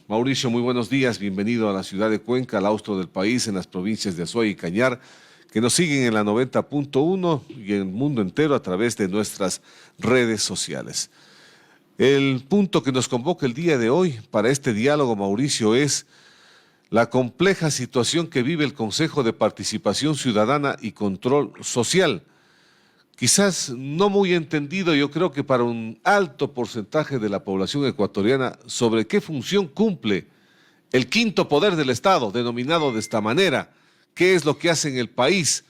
Mauricio, muy buenos días, bienvenido a la ciudad de Cuenca, al austro del país, en las provincias de Azuay y Cañar, que nos siguen en la 90.1 y en el mundo entero a través de nuestras redes sociales. El punto que nos convoca el día de hoy para este diálogo, Mauricio, es la compleja situación que vive el Consejo de Participación Ciudadana y Control Social. Quizás no muy entendido, yo creo que para un alto porcentaje de la población ecuatoriana, sobre qué función cumple el quinto poder del Estado, denominado de esta manera, qué es lo que hace en el país,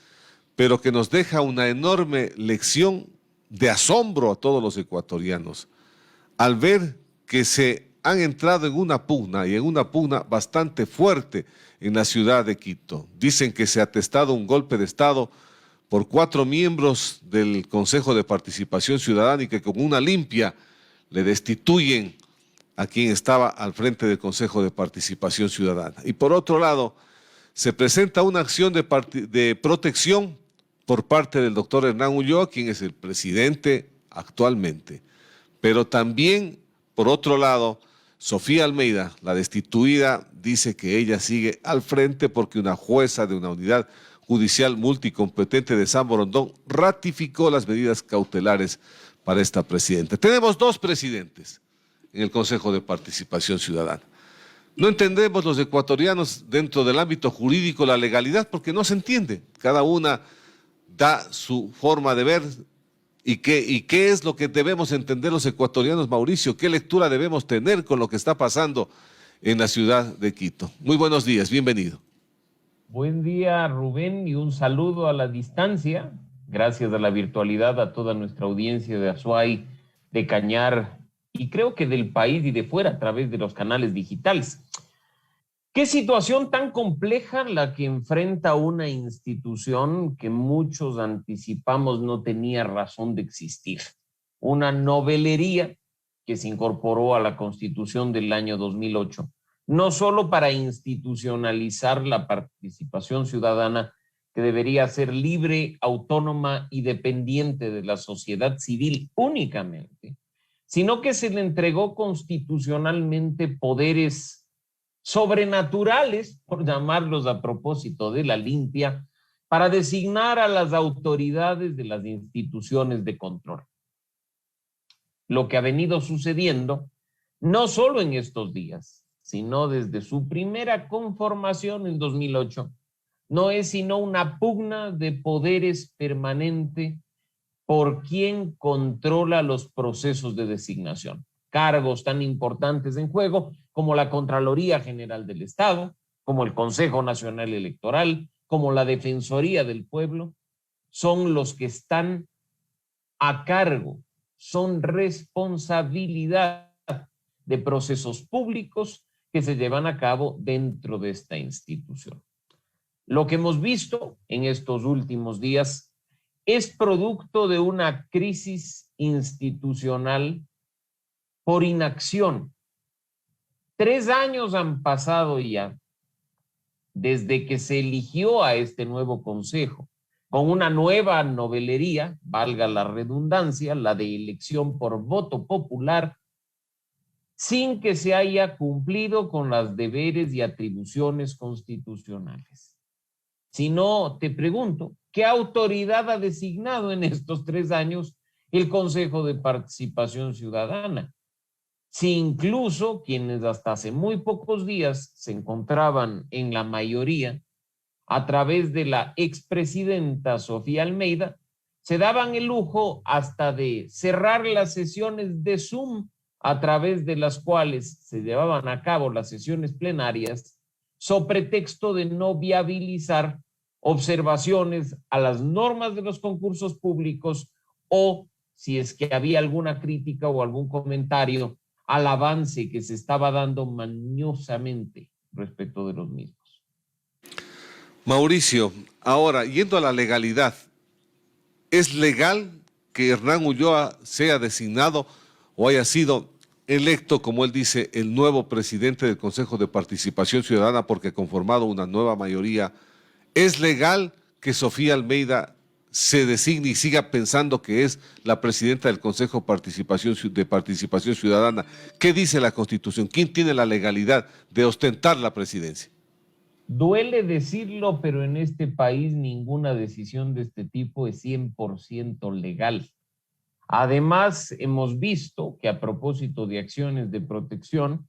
pero que nos deja una enorme lección de asombro a todos los ecuatorianos, al ver que se han entrado en una pugna, y en una pugna bastante fuerte en la ciudad de Quito. Dicen que se ha atestado un golpe de Estado por 4 miembros del Consejo de Participación Ciudadana y que con una limpia le destituyen a quien estaba al frente del Consejo de Participación Ciudadana. Y por otro lado, se presenta una acción de protección por parte del doctor Hernán Ulloa, quien es el presidente actualmente. Pero también, por otro lado, Sofía Almeida, la destituida, dice que ella sigue al frente porque una jueza de una unidad judicial multicompetente de San Borondón ratificó las medidas cautelares para esta presidenta. Tenemos 2 presidentes en el Consejo de Participación Ciudadana. No entendemos los ecuatorianos dentro del ámbito jurídico la legalidad porque no se entiende. Cada una da su forma de ver y qué es lo que debemos entender los ecuatorianos, Mauricio, qué lectura debemos tener con lo que está pasando en la ciudad de Quito. Muy buenos días, bienvenido. Buen día, Rubén, y un saludo a la distancia, gracias a la virtualidad, a toda nuestra audiencia de Azuay, de Cañar, y creo que del país y de fuera a través de los canales digitales. ¿Qué situación tan compleja la que enfrenta una institución que muchos anticipamos no tenía razón de existir? Una novelería que se incorporó a la Constitución del año 2008, no solo para institucionalizar la participación ciudadana, que debería ser libre, autónoma y dependiente de la sociedad civil únicamente, sino que se le entregó constitucionalmente poderes sobrenaturales, por llamarlos a propósito de la limpia, para designar a las autoridades de las instituciones de control. Lo que ha venido sucediendo, no solo en estos días, sino desde su primera conformación en 2008, no es sino una pugna de poderes permanente por quien controla los procesos de designación. Cargos tan importantes en juego como la Contraloría General del Estado, como el Consejo Nacional Electoral, como la Defensoría del Pueblo, son los que están a cargo, son responsabilidad de procesos públicos que se llevan a cabo dentro de esta institución. Lo que hemos visto en estos últimos días es producto de una crisis institucional por inacción. 3 años han pasado ya desde que se eligió a este nuevo consejo, con una nueva novelería, valga la redundancia, la de elección por voto popular, sin que se haya cumplido con los deberes y atribuciones constitucionales. Si no, te pregunto, ¿qué autoridad ha designado en estos 3 años el Consejo de Participación Ciudadana? Si incluso quienes hasta hace muy pocos días se encontraban en la mayoría, a través de la expresidenta Sofía Almeida, se daban el lujo hasta de cerrar las sesiones de Zoom a través de las cuales se llevaban a cabo las sesiones plenarias, sobre pretexto de no viabilizar observaciones a las normas de los concursos públicos o si es que había alguna crítica o algún comentario al avance que se estaba dando mañosamente respecto de los mismos. Mauricio, ahora, yendo a la legalidad, ¿es legal que Hernán Ulloa sea designado o haya sido electo, como él dice, el nuevo presidente del Consejo de Participación Ciudadana porque ha conformado una nueva mayoría? ¿Es legal que Sofía Almeida se designe y siga pensando que es la presidenta del Consejo de Participación Ciudadana? ¿Qué dice la Constitución? ¿Quién tiene la legalidad de ostentar la presidencia? Duele decirlo, pero en este país ninguna decisión de este tipo es 100% legal. Además, hemos visto que a propósito de acciones de protección,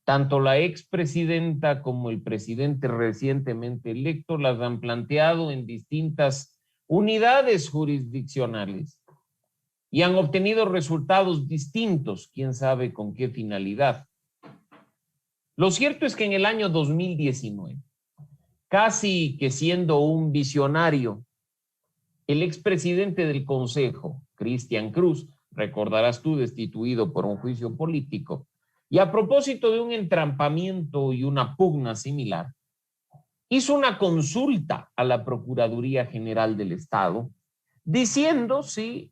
tanto la expresidenta como el presidente recientemente electo las han planteado en distintas unidades jurisdiccionales y han obtenido resultados distintos, quién sabe con qué finalidad. Lo cierto es que en el año 2019, casi que siendo un visionario, el expresidente del Consejo, Cristian Cruz, recordarás tú, destituido por un juicio político, y a propósito de un entrampamiento y una pugna similar, hizo una consulta a la Procuraduría General del Estado diciendo si,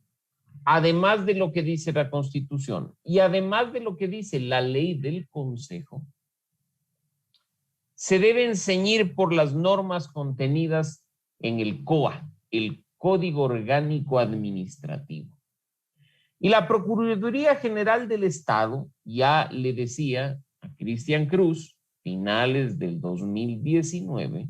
además de lo que dice la Constitución y además de lo que dice la ley del Consejo, se deben ceñir por las normas contenidas en el COA, el Código Orgánico Administrativo. Y la Procuraduría General del Estado ya le decía a Cristian Cruz, finales del 2019,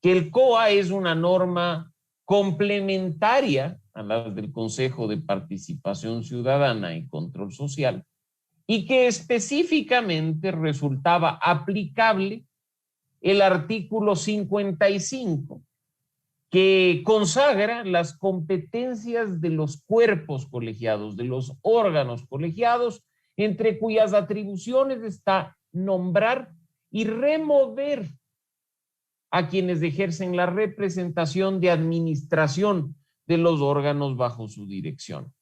que el COA es una norma complementaria a las del Consejo de Participación Ciudadana y Control Social y que específicamente resultaba aplicable el artículo 55, que consagra las competencias de los cuerpos colegiados, de los órganos colegiados, entre cuyas atribuciones está nombrar y remover a quienes ejercen la representación de administración de los órganos bajo su dirección.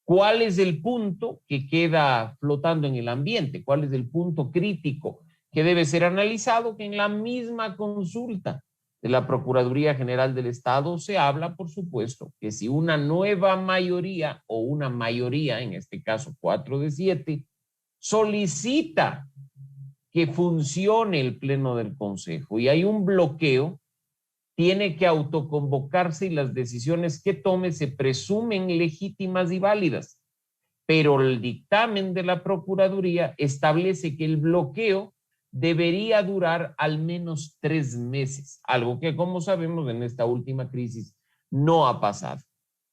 ¿Cuál es el punto que queda flotando en el ambiente? ¿Cuál es el punto crítico que debe ser analizado? Que en la misma consulta de la Procuraduría General del Estado se habla, por supuesto, que si una nueva mayoría o una mayoría, en este caso 4 de 7, solicita que funcione el Pleno del Consejo y hay un bloqueo, tiene que autoconvocarse y las decisiones que tome se presumen legítimas y válidas. Pero el dictamen de la Procuraduría establece que el bloqueo debería durar al menos 3 meses, algo que, como sabemos, en esta última crisis no ha pasado.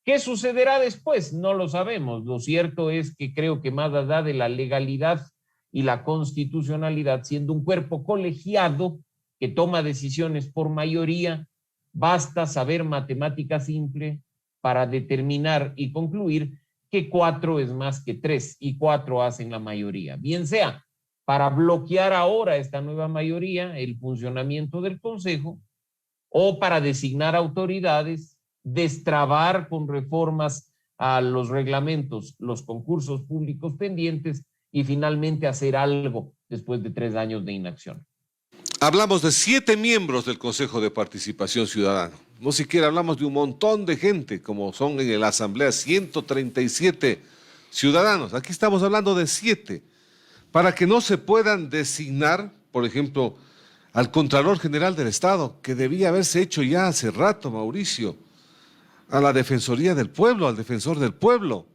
¿Qué sucederá después? No lo sabemos. Lo cierto es que creo que más allá de la legalidad y la constitucionalidad, siendo un cuerpo colegiado que toma decisiones por mayoría, basta saber matemática simple para determinar y concluir que 4 es más que 3 y 4 hacen la mayoría. Bien sea para bloquear ahora esta nueva mayoría, el funcionamiento del Consejo, o para designar autoridades, destrabar con reformas a los reglamentos, los concursos públicos pendientes y finalmente hacer algo después de 3 años de inacción. Hablamos de 7 miembros del Consejo de Participación Ciudadana. No siquiera hablamos de un montón de gente, como son en la Asamblea 137 ciudadanos. Aquí estamos hablando de 7. Para que no se puedan designar, por ejemplo, al Contralor General del Estado, que debía haberse hecho ya hace rato, Mauricio, a la Defensoría del Pueblo, al Defensor del Pueblo.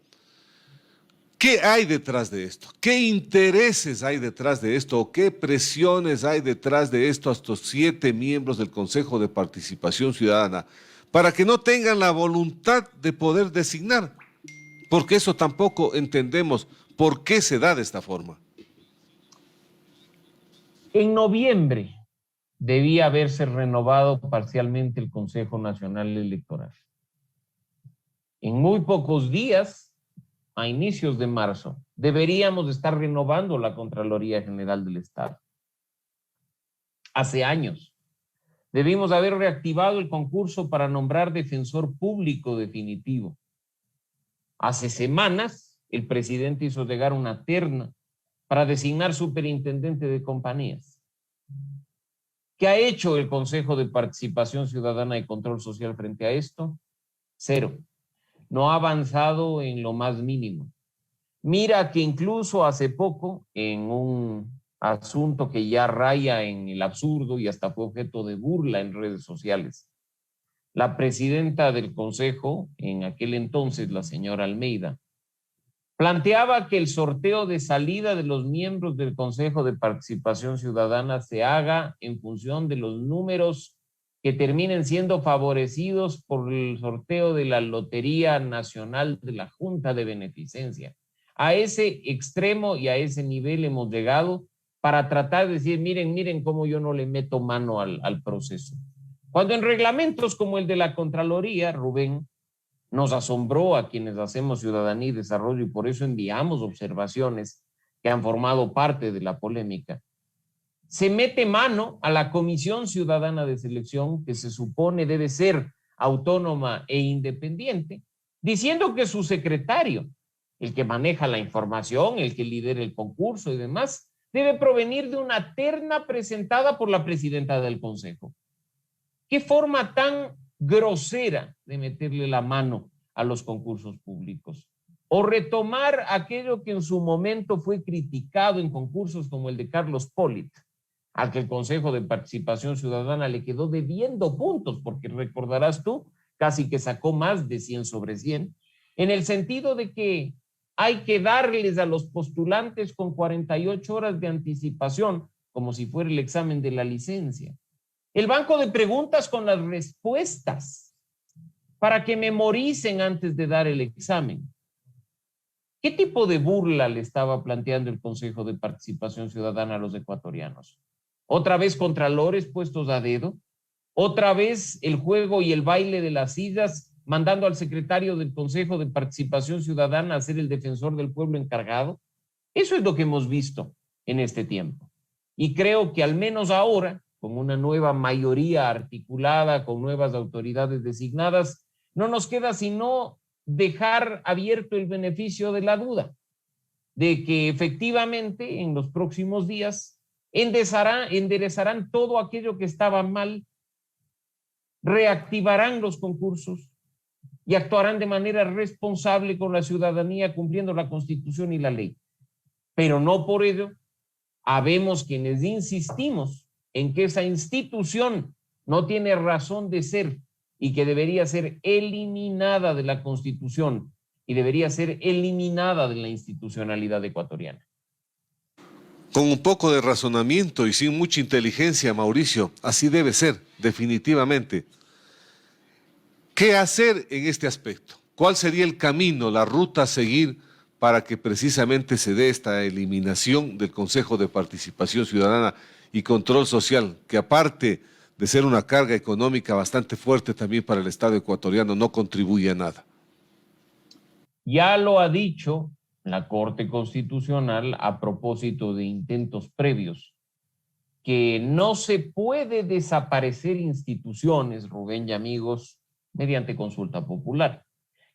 ¿Qué hay detrás de esto? ¿Qué intereses hay detrás de esto? ¿O qué presiones hay detrás de esto a estos 7 miembros del Consejo de Participación Ciudadana para que no tengan la voluntad de poder designar? Porque eso tampoco entendemos por qué se da de esta forma. En noviembre debía haberse renovado parcialmente el Consejo Nacional Electoral. En muy pocos días, a inicios de marzo, deberíamos estar renovando la Contraloría General del Estado. Hace años, debimos haber reactivado el concurso para nombrar defensor público definitivo. Hace semanas, el presidente hizo llegar una terna para designar superintendente de compañías. ¿Qué ha hecho el Consejo de Participación Ciudadana y Control Social frente a esto? 0. No ha avanzado en lo más mínimo. Mira que incluso hace poco, en un asunto que ya raya en el absurdo y hasta fue objeto de burla en redes sociales, la presidenta del Consejo, en aquel entonces, la señora Almeida, planteaba que el sorteo de salida de los miembros del Consejo de Participación Ciudadana se haga en función de los números que terminen siendo favorecidos por el sorteo de la Lotería Nacional de la Junta de Beneficencia. A ese extremo y a ese nivel hemos llegado para tratar de decir, miren cómo yo no le meto mano al proceso. Cuando en reglamentos como el de la Contraloría, Rubén, nos asombró a quienes hacemos ciudadanía y desarrollo y por eso enviamos observaciones que han formado parte de la polémica. Se mete mano a la Comisión Ciudadana de Selección, que se supone debe ser autónoma e independiente, diciendo que su secretario, el que maneja la información, el que lidera el concurso y demás, debe provenir de una terna presentada por la presidenta del Consejo. ¿Qué forma tan grosera de meterle la mano a los concursos públicos? O retomar aquello que en su momento fue criticado en concursos como el de Carlos Polit, al que el Consejo de Participación Ciudadana le quedó debiendo puntos, porque recordarás tú, casi que sacó más de 100 sobre 100, en el sentido de que hay que darles a los postulantes con 48 horas de anticipación, como si fuera el examen de la licencia. El banco de preguntas con las respuestas para que memoricen antes de dar el examen. ¿Qué tipo de burla le estaba planteando el Consejo de Participación Ciudadana a los ecuatorianos? ¿Otra vez contralores puestos a dedo? ¿Otra vez el juego y el baile de las sillas, mandando al secretario del Consejo de Participación Ciudadana a ser el defensor del pueblo encargado? Eso es lo que hemos visto en este tiempo. Y creo que al menos ahora, con una nueva mayoría articulada, con nuevas autoridades designadas, no nos queda sino dejar abierto el beneficio de la duda, de que efectivamente en los próximos días enderezarán todo aquello que estaba mal, reactivarán los concursos y actuarán de manera responsable con la ciudadanía, cumpliendo la Constitución y la ley. Pero no por ello habemos quienes insistimos en que esa institución no tiene razón de ser y que debería ser eliminada de la Constitución y debería ser eliminada de la institucionalidad ecuatoriana. Con un poco de razonamiento y sin mucha inteligencia, Mauricio, así debe ser, definitivamente. ¿Qué hacer en este aspecto? ¿Cuál sería el camino, la ruta a seguir para que precisamente se dé esta eliminación del Consejo de Participación Ciudadana y Control Social, que aparte de ser una carga económica bastante fuerte también para el Estado ecuatoriano, no contribuye a nada? Ya lo ha dicho la Corte Constitucional a propósito de intentos previos, que no se puede desaparecer instituciones, Rubén y amigos, mediante consulta popular,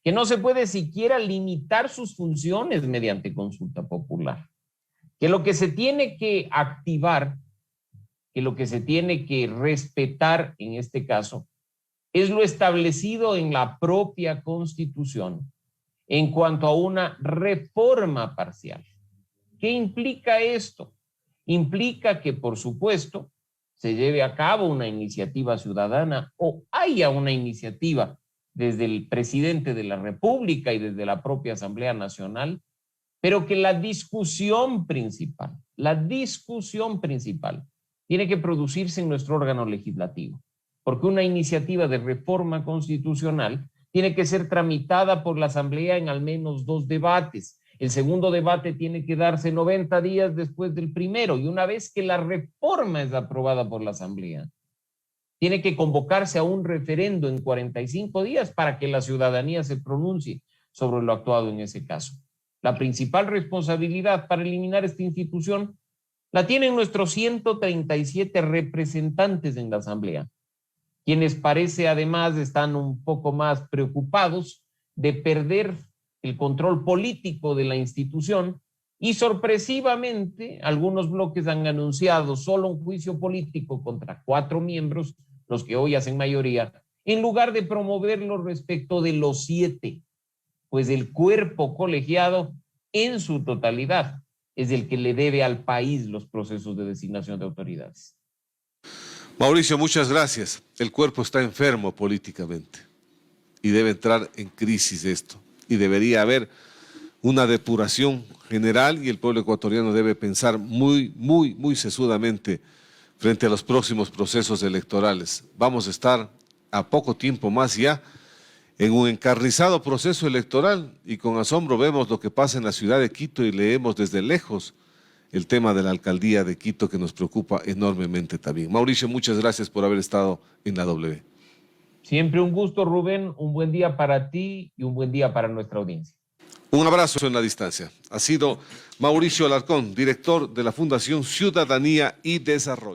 que no se puede siquiera limitar sus funciones mediante consulta popular, que lo que se tiene que activar, que lo que se tiene que respetar en este caso, es lo establecido en la propia Constitución en cuanto a una reforma parcial. ¿Qué implica esto? Implica que, por supuesto, se lleve a cabo una iniciativa ciudadana o haya una iniciativa desde el presidente de la República y desde la propia Asamblea Nacional, pero que la discusión principal tiene que producirse en nuestro órgano legislativo, porque una iniciativa de reforma constitucional tiene que ser tramitada por la Asamblea en al menos 2 debates. El segundo debate tiene que darse 90 días después del primero, y una vez que la reforma es aprobada por la Asamblea, tiene que convocarse a un referendo en 45 días para que la ciudadanía se pronuncie sobre lo actuado en ese caso. La principal responsabilidad para eliminar esta institución la tienen nuestros 137 representantes en la Asamblea, quienes parece además están un poco más preocupados de perder el control político de la institución, y sorpresivamente algunos bloques han anunciado solo un juicio político contra 4 miembros, los que hoy hacen mayoría, en lugar de promoverlo respecto de los 7, pues el cuerpo colegiado en su totalidad es el que le debe al país los procesos de designación de autoridades. Mauricio, muchas gracias. El cuerpo está enfermo políticamente y debe entrar en crisis esto. Y debería haber una depuración general y el pueblo ecuatoriano debe pensar muy sesudamente frente a los próximos procesos electorales. Vamos a estar a poco tiempo más ya en un encarnizado proceso electoral y con asombro vemos lo que pasa en la ciudad de Quito y leemos desde lejos el tema de la alcaldía de Quito que nos preocupa enormemente también. Mauricio, muchas gracias por haber estado en la W. Siempre un gusto, Rubén. Un buen día para ti y un buen día para nuestra audiencia. Un abrazo en la distancia. Ha sido Mauricio Alarcón, director de la Fundación Ciudadanía y Desarrollo.